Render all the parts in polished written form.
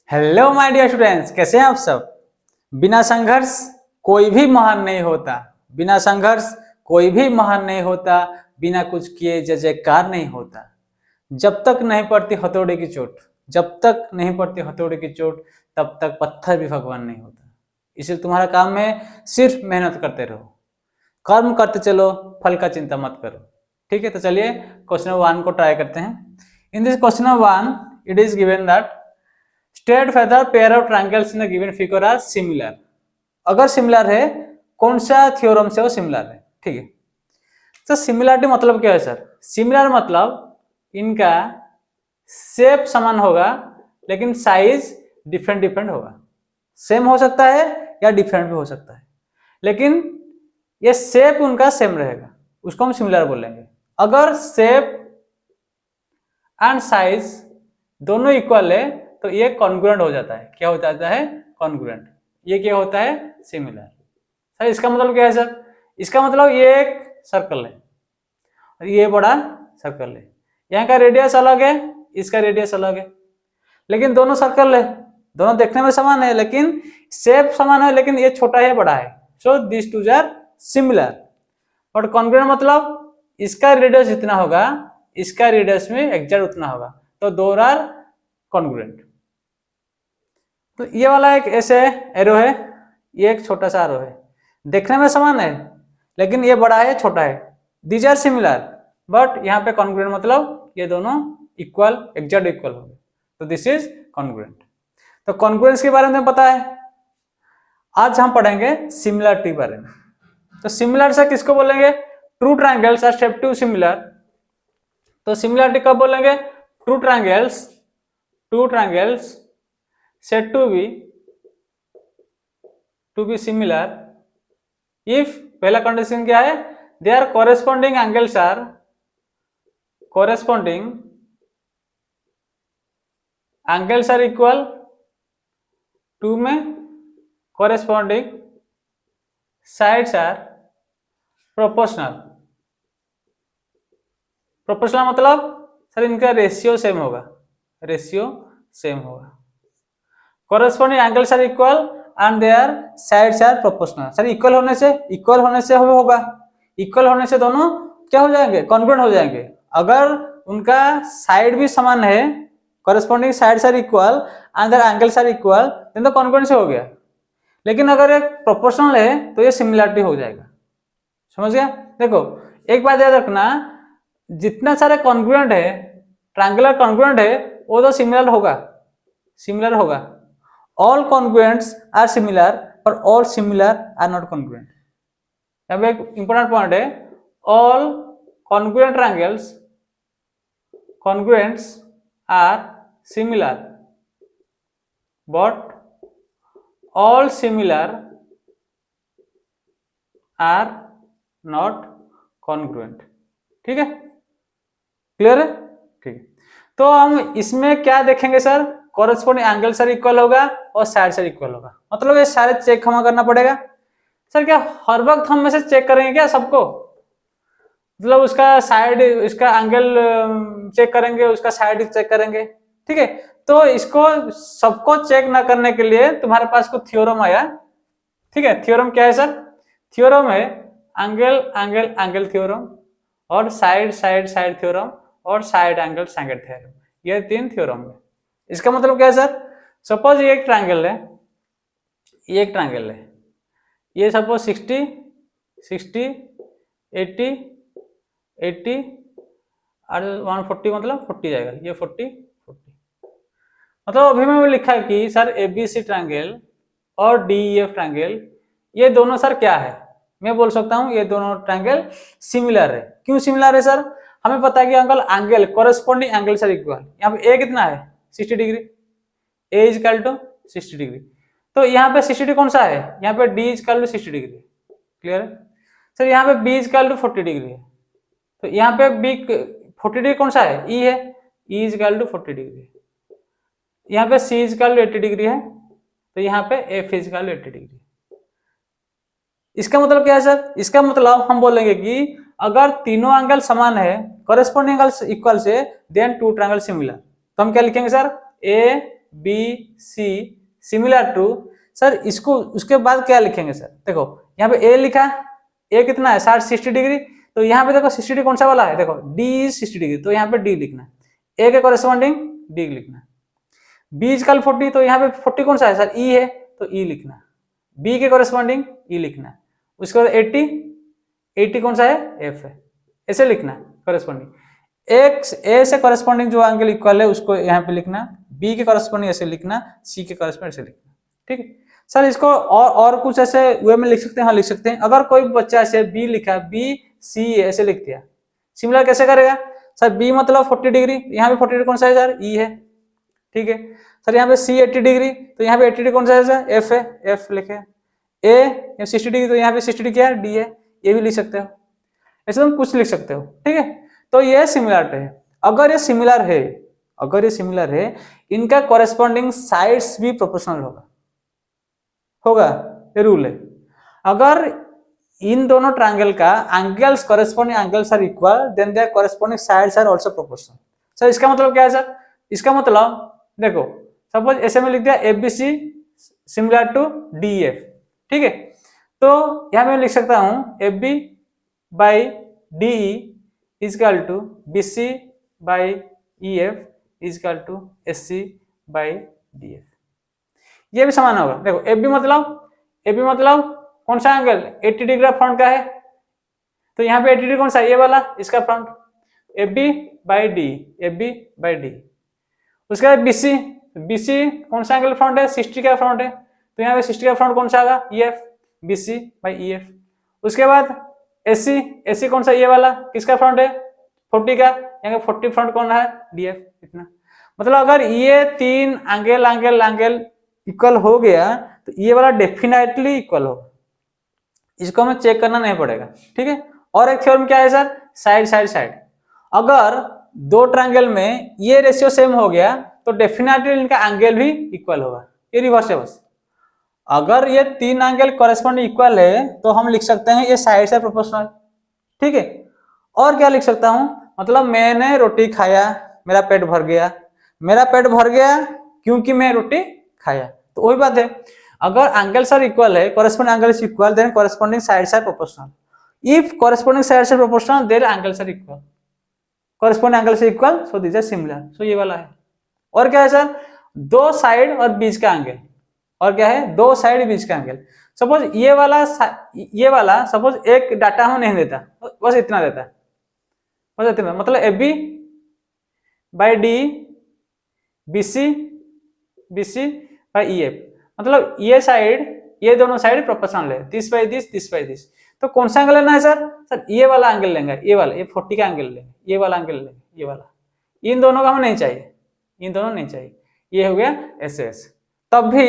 Hello my dear students, कैसे हैं आप सब। बिना संघर्ष कोई भी महान नहीं होता। बिना संघर्ष कोई भी महान नहीं होता। बिना कुछ किए जय जयकार नहीं होता। जब तक नहीं पड़ती हथौड़े की चोट, जब तक नहीं पड़ती हथौड़े की चोट, तब तक पत्थर भी भगवान नहीं होता। इसलिए तुम्हारा काम है सिर्फ मेहनत करते रहो, कर्म करते चलो, फल का चिंता मत करो। ठीक है, तो चलिए क्वेश्चन 1 को ट्राई करते हैं। In this question 1 it is given that state whether pair of triangles in the given figure are similar। अगर सिमिलर है, कौन सा थ्योरम से वो सिमिलर है। ठीक है, तो सिमिलरिटी मतलब क्या है सर। सिमिलर मतलब इनका शेप समान होगा लेकिन साइज डिफरेंट डिफरेंट होगा। सेम हो सकता है या डिफरेंट भी हो सकता है, लेकिन ये शेप उनका सेम रहेगा, उसको हम सिमिलर बोलेंगे। अगर शेप एंड साइज दोनों इक्वल है तो ये कॉन्ग्रुएंट हो जाता है। क्या हो जाता है? कॉन्ग्रुएंट। ये क्या होता है? सिमिलर। सर इसका मतलब क्या है सर? इसका मतलब ये एक सर्कल है और ये बड़ा सर्कल है। यहाँ का रेडियस अलग है, इसका रेडियस अलग है, लेकिन दोनों सर्कल है, दोनों देखने में समान है, लेकिन शेप समान है, लेकिन ये छोटा है बड़ा है। So this two are similar. और कॉन्ग्रुएंट मतलब इसका रेडियस जितना होगा इसका रेडियस में एग्जैक्ट उतना होगा, तो दो आर कॉन्ग्रुएंट। तो ये वाला एक ऐसे एरो है, ये एक छोटा सा एरो है, देखने में समान है लेकिन ये बड़ा है छोटा है। दीज आर सिमिलर, बट यहाँ पे कॉन्ग्रुएंट मतलब ये दोनों इक्वल एग्जैक्ट इक्वल हो गए, तो दिस इज कॉन्ग्रुएंट। तो कॉन्ग्रुएंस के बारे में पता है। आज हम पढ़ेंगे सिमिलरिटी के बारे में। तो सिमिलर से किसको बोलेंगे? Two triangles are shaped to similar. तो सिमिलरिटी कब बोलेंगे? Two triangles said to be similar if पहला कंडीशन क्या है? their corresponding angles are equal। Two में corresponding sides are proportional मतलब सर इनका रेशियो सेम होगा, corresponding angles are equal and their sides are proportional। Sir equal होने से होगा, इक्वल होने से दोनों क्या हो जाएंगे? कॉन्ग्रुएंट हो जाएंगे। अगर उनका साइड भी समान है, corresponding sides are equal and their angles are equal, then तो कॉन्ग्रुएंट से हो गया। लेकिन अगर एक प्रोपोर्शनल है तो ये सिमिलरिटी हो जाएगा। समझ गया? देखो एक बात याद रखना, जितना सारे कॉन्ग्रुएंट है, ट्रायंगुलर कॉन्ग्रुएंट है, वो तो सिमिलर होगा। All congruents are similar, but all similar are not congruent। यहाँ पे एक इंपॉर्टेंट पॉइंट है, all congruent triangles are similar, but all similar are not congruent। ठीक है, क्लियर है? ठीक है, तो हम इसमें क्या देखेंगे sir? Corresponding angle are equal होगा और साइड सर इक्वल होगा। मतलब ये सारे चेक हमें करना पड़ेगा। सर क्या हर वक्त हम में से चेक करेंगे क्या सबको? मतलब उसका साइड, इसका एंगल चेक करेंगे, उसका साइड चेक करेंगे। ठीक है, तो इसको सबको चेक ना करने के लिए तुम्हारे पास कुछ थ्योरम आया। ठीक है, थ्योरम क्या है सर? थ्योरम है एंगल थ्योरम और साइड थ्योरम और साइड एंगल थ्योरम। ये 3 थ्योरम है। इसका मतलब क्या है सर? सपोज ये एक ट्रायंगल है, ये सपोज 60 80 और 140 मतलब 40 जाएगा, ये 40 मतलब अभी मैंने लिखा है कि सर ABC ट्रायंगल और DEF ट्रायंगल ये दोनों सर क्या है? मैं बोल सकता हूँ ये दोनों ट्रायंगल सिमिलर है। क्यों सिमिलर है सर? हमें पता है कि angle corresponding angle are equal. यहाँ पे ए कितना है? 60 degree, A is equal to 60 degree. तो यहाँ पे 60 डिग्री कौन सा है? यहाँ पे D is equal to 60 degree. Clear है सर? यहाँ पे B is equal to 40 degree है, तो यहाँ पे B 40 डिग्री कौन सा है? E है, E is equal to 40 degree. यहाँ पे C is equal to 80 degree है, तो यहाँ पे F is equal to 80 degree. इसका मतलब क्या है सर? इसका मतलब हम बोलेंगे कि अगर तीनों एंगल समान है, कॉरेस्पॉन्डिंग एंगल इक्वल से, देन टू ट्रायंगल सिमिलर। तो हम क्या लिखेंगे sir? A B C similar to, sir इसको उसके बाद क्या लिखेंगे सर, देखो यहाँ पे ए लिखा, ए कितना है 60 डिग्री, तो यहाँ पे देखो 60 डिग्री कौन सा वाला है, देखो डी 60 डिग्री, तो यहाँ पे डी लिखना, ए के कॉरेस्पॉन्डिंग डी लिखना। बी इजकल 40, तो यहाँ पे 40 कौन सा है सर, ई है, तो ई लिखना। बी के कॉरेस्पॉन्डिंग ई लिखना। उसके बाद 80 कौन सा है, एफ है, ऐसे लिखना कॉरेस्पॉन्डिंग। एक्स ए से कॉरेस्पॉन्डिंग जो एंगल इक्वल है उसको यहाँ पे लिखना, बी के कॉरेस्पॉन्डिंग ऐसे लिखना, सी के कॉरेस्पॉन्डिंग ऐसे लिखना। ठीक है सर, इसको और कुछ ऐसे वे में लिख सकते हैं, हाँ लिख सकते हैं। अगर कोई बच्चा ऐसे बी लिखा, बी सी ऐसे लिख दिया, सिमिलर कैसे करेगा सर, बी मतलब 40 डिग्री, यहाँ पे 40 डिग्री कौन सा है सर, ई है। ठीक है सर, यहाँ पे सी 80 डिग्री, तो यहाँ पे 80 डिग्री कौन सा है सर, एफ है, एफ लिखे। ए 60 डिग्री, तो यहाँ पे 60 डिग्री क्या है, डी है, ये भी लिख सकते हो, ऐसे तुम कुछ लिख सकते हो। ठीक है, तो ये सिमिलरिटी है। अगर ये सिमिलर है, अगर ये सिमिलर है, इनका कॉरेस्पॉन्डिंग साइड्स भी प्रोपोर्शनल होगा, ये रूल है। अगर इन दोनों ट्रायंगल का angles corresponding angles are equal, then their corresponding sides are also proportional. Sir इसका मतलब क्या है सर, इसका मतलब देखो सपोज ऐसे में लिख दिया A B C similar to D F. ठीक है, तो यहां मैं लिख सकता हूं A B by D E is equal to B C by E F is equal to S C by D F. ये भी समान होगा। देखो ए बी मतलब कौन सा एंगल, 80 डिग्री फ्रंट का है, तो यहाँ पे 80 डिग्री कौन सा, ये वाला, इसका front, A B by D, A B by D. उसके बाद बीसी, बीसी कौन सा एंगल फ्रंट है, 60 का फ्रंट है, तो यहाँ पे 60 का फ्रंट कौन सा आएगा, E F, BC by E F. उसके बाद एसी, एसी कौन सा, ये वाला, किसका फ्रंट है, 40 का, यहाँ 40 फ्रंट कौन है, डी एफ। इतना मतलब अगर ये तीन एंगल इक्वल हो गया, तो ये वाला डेफिनेटली इक्वल होगा, इसको हमें चेक करना नहीं पड़ेगा। ठीक है, और एक थ्योरम क्या है सर, साइड। अगर दो ट्रायंगल में ये रेशियो सेम हो गया, तो डेफिनेटली इनका एंगल भी इक्वल होगा, ये रिवर्स है बस। अगर ये तीन एंगल कॉरेस्पॉन्डिंग इक्वल है, तो हम लिख सकते हैं ये साइड से प्रोपोर्शनल। ठीक है, और क्या लिख सकता हूं, मतलब मैंने रोटी खाया, मेरा पेट भर गया, मेरा पेट भर गया क्योंकि मैं रोटी खाया, तो वही बात है। अगर एंगल्स आर इक्वल है, corresponding angle is equal, then corresponding sides are proportional. If corresponding sides are proportional, their angles are equal, corresponding angle से equal, so this are similar. So ये वाला है। और क्या है सर, दो साइड और बीच का एंगल, और क्या है, दो साइड बीच का एंगल। सपोज ये वाला सपोज एक डाटा हम नहीं देता, बस इतना देता है, बस इतना, मतलब A B by D BC by E F, मतलब ये दोनों साइड प्रोपोर्शनल है, दिस बाई दिस। तो कौन सा एंगल लेना है सर, ये वाला एंगल लेंगे, ये वाला, ये 40 का एंगल लेंगे, ये वाला एंगल लेंगे, ये वाला। इन दोनों का हमें नहीं चाहिए, इन दोनों नहीं चाहिए, ये हो गया एस एस। तब भी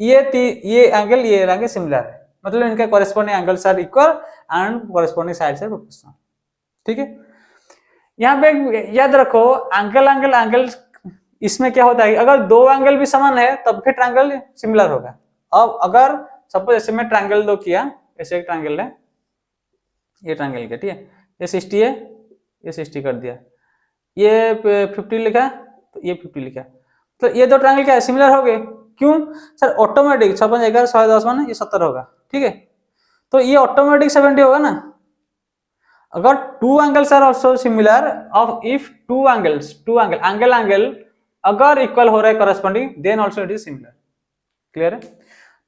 ये एंगल ये एंगल सिमिलर है, मतलब इनके corresponding angles are equal and corresponding sides are proportional. ठीक है, यहाँ पे याद रखो एंगल इसमें क्या होता है, अगर दो एंगल भी समान है तब भी ट्रायंगल सिमिलर होगा। अब अगर सपोज ऐसे में ट्रायंगल दो किया, ऐसे एक ट्रायंगल है, ये ट्रायंगल का, ठीक है, ये 60 है, ये 60 कर दिया, ये 50 लिखा, तो ये 50 लिखा, तो ये दो ट्रायंगल क्या है, सिमिलर हो गए। क्यों सर, ऑटोमेटिक 56 11 110 मान ये 70 होगा। ठीक है, तो ये ऑटोमेटिक 70 होगा ना। अगर two angles are also similar, of if two angle अगर इक्वल हो रहा है corresponding, then also it is similar. Clear है,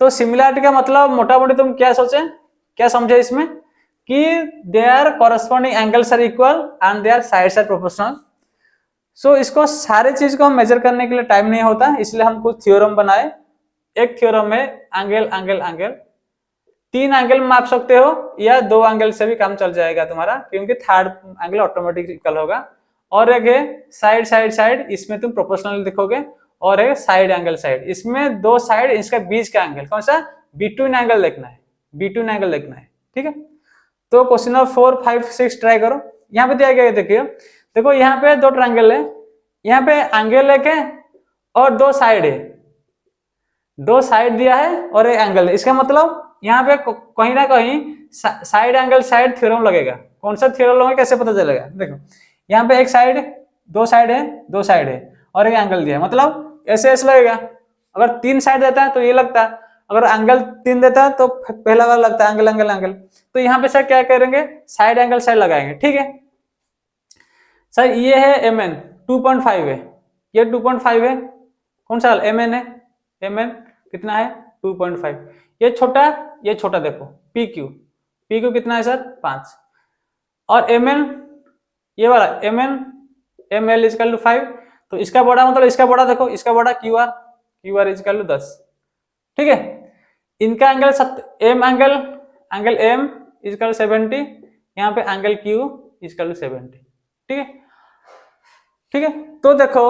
तो सिमिलरिटी का मतलब मोटा मोटी तुम क्या सोचे, क्या समझे इसमें, कि their corresponding angles are equal and their sides are proportional. So इसको सारे चीज को हम मेजर करने के लिए टाइम नहीं होता, इसलिए हम कुछ थ्योरम बनाए। एक थ्योरम में एंगल 3 एंगल माप सकते हो, या 2 एंगल से भी काम चल जाएगा तुम्हारा, क्योंकि थर्ड एंगल ऑटोमेटिक इक्वल होगा। और एक है साइड, इसमें तुम प्रोपोर्शनल लिखोगे, और एक साइड एंगल साइड, इसमें दो साइड, इसका बीच का एंगल कौन सा, बिटवीन एंगल देखना है। ठीक है, तो क्वेश्चन नंबर 4 5 6 ट्राई करो। यहाँ पे दिया गया, देखो यहाँ पे दो ट्रायंगल है, यहाँ पे एंगल एक है और दो साइड है, दो साइड दिया है और एक एंगल है। इसका मतलब यहाँ पे कहीं ना कहीं साइड एंगल साइड थ्योरम लगेगा। कौन सा थ्योरम लगेगा, कैसे पता चलेगा, देखो यहाँ पे एक साइड, दो साइड है और एक एंगल दिया है, मतलब ऐसे ऐसे लगेगा। अगर 3 साइड देता है तो ये लगता है, अगर एंगल 3 देता है तो पहला वाला लगता है एंगल एंगल एंगल। तो यहाँ पे सर क्या करेंगे, साइड एंगल साइड लगाएंगे। ठीक है सर, ये है एम एन 2.5 है, ये 2.5 है, कौन सा एम एन है, एम एन कितना है 2.5। ये छोटा देखो पी क्यू कितना है सर 5। और एम एन ये वाला एम एल इजकल टू 5। तो इसका बड़ा मतलब इसका बड़ा देखो, इसका बड़ा क्यू आर इजकल टू 10। ठीक है, इनका एंगल एम इजकल 70, यहाँ पे एंगल क्यू इजकल टू 70। ठीक है तो देखो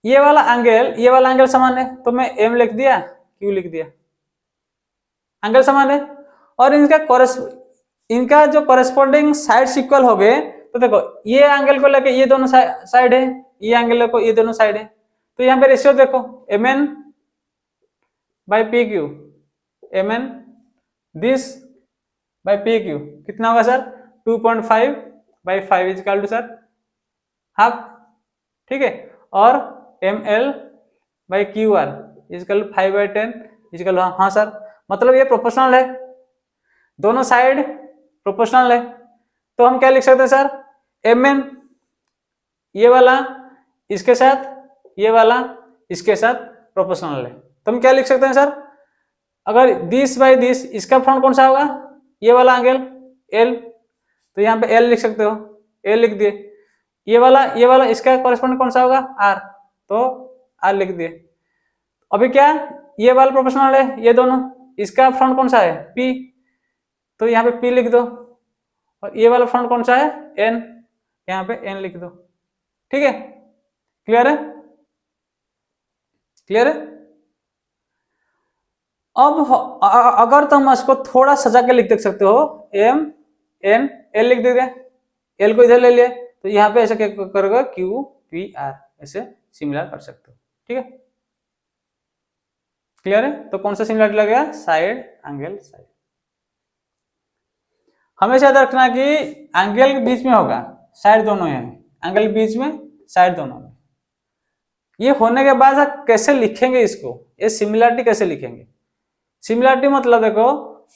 ये वाला एंगल समान है, तो मैं एम लिख दिया, क्यू लिख दिया, एंगल समान है। और इनका जो कॉरेस्पॉन्डिंग साइड इक्वल हो गए, तो देखो ये एंगल को लेके ये दोनों साइड है, ये एंगल को ये दोनों साइड है। तो यहाँ पे रेशियो देखो M N by P Q, M N this by P Q कितना होगा sir 2.5/5 equal to sir half. ठीक है, और M L by Q R equal 5/10 equal, हाँ सर, मतलब ये प्रोपोर्शनल है, दोनों साइड प्रोपोर्शनल है। तो हम क्या लिख सकते हैं सर, एम एन ये वाला इसके साथ, ये वाला इसके साथ प्रोपोर्शनल है। तो हम क्या लिख सकते हैं सर, अगर दिस बाई दिस, इसका फ्रंट कौन सा होगा, ये वाला एंगल एल, तो यहाँ पे एल लिख सकते हो, एल लिख दिए। ये वाला इसका कॉरेस्पॉन्ड कौन सा होगा आर, तो आर लिख दिए। अभी क्या, ये वाला प्रोपोर्शनल है ये दोनों, इसका फ्रंट कौन सा है पी, तो यहाँ पे पी लिख दो। और ये वाला फ्रंट कौन सा है एन, यहाँ पे एन लिख दो। ठीक है, क्लियर है, क्लियर है। अब अगर तुम इसको थोड़ा सजा के लिख सकते हो, एम एन एल लिख देंगे, एल को इधर ले लिए, तो यहाँ पे ऐसे क्या करोगे क्यू पी आर, ऐसे सिमिलर कर सकते हो। ठीक है, क्लियर है। तो कौन सा सिमिलरिटी लगेगा, साइड एंगल साइड। हमेशा याद रखना कि एंगल के बीच में होगा, साइड दोनों है, एंगल बीच में साइड दोनों में। ये होने के बाद आप कैसे लिखेंगे इसको, ये सिमिलरिटी कैसे लिखेंगे। सिमिलरिटी मतलब देखो,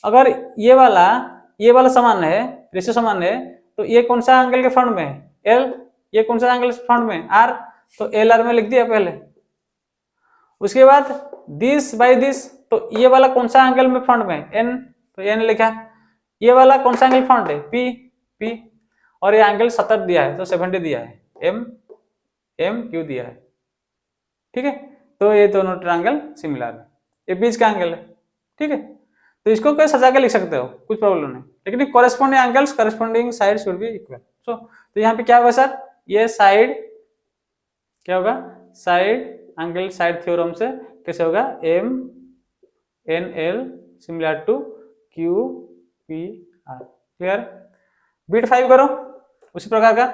अगर ये वाला समान है, रेशियो समान है, तो ये कौन सा एंगल के फ्रंट में है एल, ये कौन सा एंगल फ्रंट में आर, तो एल आर में लिख दिया पहले। उसके बाद दिस बाई दिस, तो ये वाला कौन सा एंगल में फ्रंट में एन, तो एन लिखा। ये वाला कौन सा एंगल फ्रंट है पी, और ये एंगल 70 दिया है तो 70 दिया है, एम क्यू दिया है। ठीक है, तो ये दोनों ट्रायंगल सिमिलर है, ये बीच का एंगल है। ठीक है, तो इसको कोई सजा के लिख सकते हो, कुछ प्रॉब्लम नहीं, लेकिन corresponding angles corresponding side should be equal. तो यहाँ पे क्या होगा सर, ये साइड क्या होगा, साइड एंगल साइड थ्योरम से कैसे होगा, M N L similar to Q P R. Clear, बीट 5 करो उसी प्रकार का।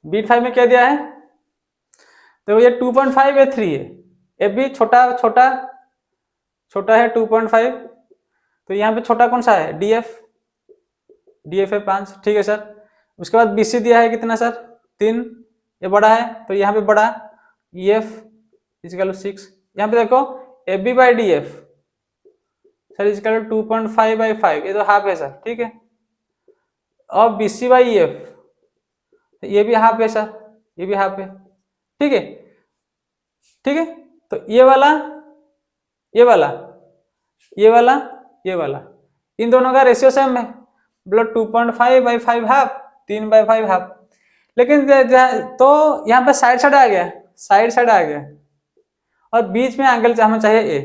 बीट 5 में क्या दिया है, तो ये 2.5 है 3 है, ये भी छोटा है 2.5, तो यहाँ पे छोटा कौन सा है डीएफ है 5। ठीक है सर, उसके बाद बीसी दिया है कितना सर 3, ये बड़ा है तो यहाँ पे बड़ा ईएफ इजकल 6। यहाँ पे देखो A B by D F sir equal 2.5/5, ये तो हाफ है सर। ठीक है, और बीसी बाई ईएफ, ये भी हाफ है सर, ये भी हाफ है। ठीक है, ठीक है, तो ये वाला इन दोनों का रेशियो सेम है, मतलब 2.5/5 हाफ, 3/5 हाफ। लेकिन तो यहाँ पे साइड आ गया, और बीच में एंगल हमें चाहिए ए।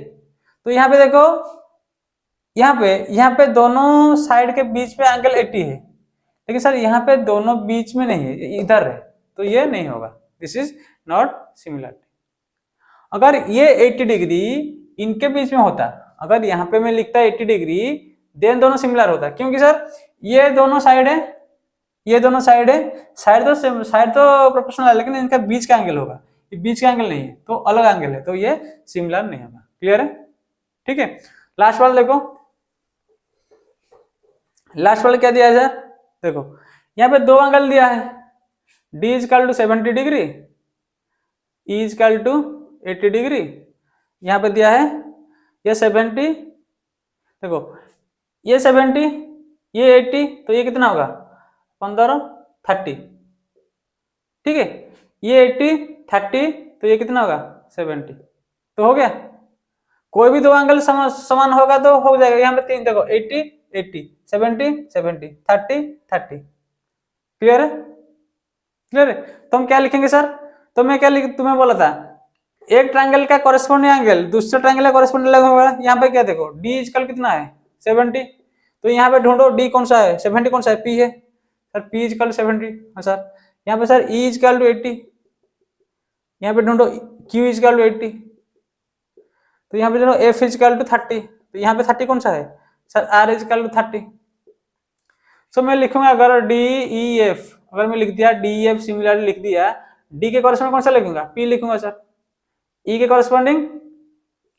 तो यहाँ पे देखो, यहाँ पे दोनों साइड के बीच में एंगल 80 है, लेकिन सर यहाँ पे दोनों बीच में नहीं है, इधर है, तो ये नहीं होगा, दिस इज नॉट सिमिलर। अगर ये 80 डिग्री इनके बीच में होता, अगर यहाँ पे मैं लिखता 80 डिग्री, देन दोनों सिमिलर होता, क्योंकि सर ये दोनों साइड है, साइड तो प्रोपोर्शनल है, लेकिन इनका बीच का एंगल होगा, ये बीच का एंगल नहीं है, तो अलग एंगल है, तो ये सिमिलर नहीं होगा। क्लियर है, ठीक है। लास्ट वाला देखो, लास्ट वाला क्या दिया है सर, देखो यहाँ पे दो एंगल दिया है, D equal to 70 degree E is equal to 80 degree, यहाँ पे दिया है ये 70, देखो ये 70 ये 80, तो ये कितना होगा 15 30, ठीक है, ये 80 30, तो ये कितना होगा 70, तो हो गया। कोई भी दो एंगल समान होगा तो हो जाएगा। यहाँ पे तीन देखो 80 80 70 70 30 30, क्लियर है, क्लियर है। तो हम क्या लिखेंगे सर, तो मैं क्या तुम्हें बोला था, एक ट्रायंगल का कॉरेस्पॉन्डिंग एंगल दूसरे ट्रायंगल का कॉरेस्पॉन्डिंग होगा। यहाँ पे क्या देखो डी इजकल कितना है 70, तो यहाँ पे ढूंढो डी कौन सा है 70 कौन सा है पी है सर, पी इजकल 70, हाँ सर। यहाँ पे सर ई इजकल टू 80, यहाँ पे ढूंढो क्यू इजकल टू 80, तो यहाँ पे ढूंढो एफ इजकल टू 30, तो यहाँ पे 30 कौन सा है सर आर इजकल टू 30। सो मैं लिखूंगा अगर डी ई एफ, अगर मैं लिख दिया डी ई एफ सिमिलरली लिख दिया, डी के कॉरेस्पॉन्डिंग कौन सा लिखूंगा पी लिखूंगा सर, ई के कॉरेस्पॉन्डिंग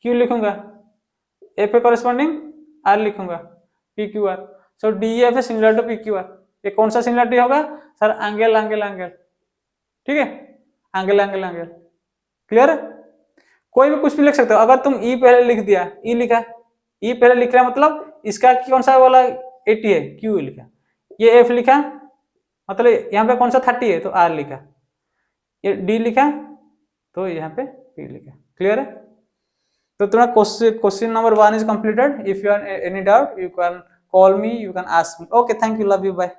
क्यू लिखूंगा, एफ के कॉरेस्पॉन्डिंग आर लिखूंगा, P Q R. So D F है similar to P Q R. ये कौन सा सिमिलरिटी होगा सर, एंगल एंगल एंगल, ठीक है, एंगल एंगल एंगल, क्लियर है। कोई भी कुछ भी लिख सकते हो। अगर तुम ई पहले लिख दिया, ई लिखा, ई पहले लिख रहा मतलब इसका कौन सा वाला 80 है क्यू लिखा, ये एफ लिखा मतलब यहाँ पे कौन सा 30 है तो आर लिखा, ये डी लिखा तो यहाँ पे पी लिखा, क्लियर है। तो तुम्हारा question number 1 is completed. If you have any doubt, you can call me, you can ask me. Okay, thank you, love you, bye.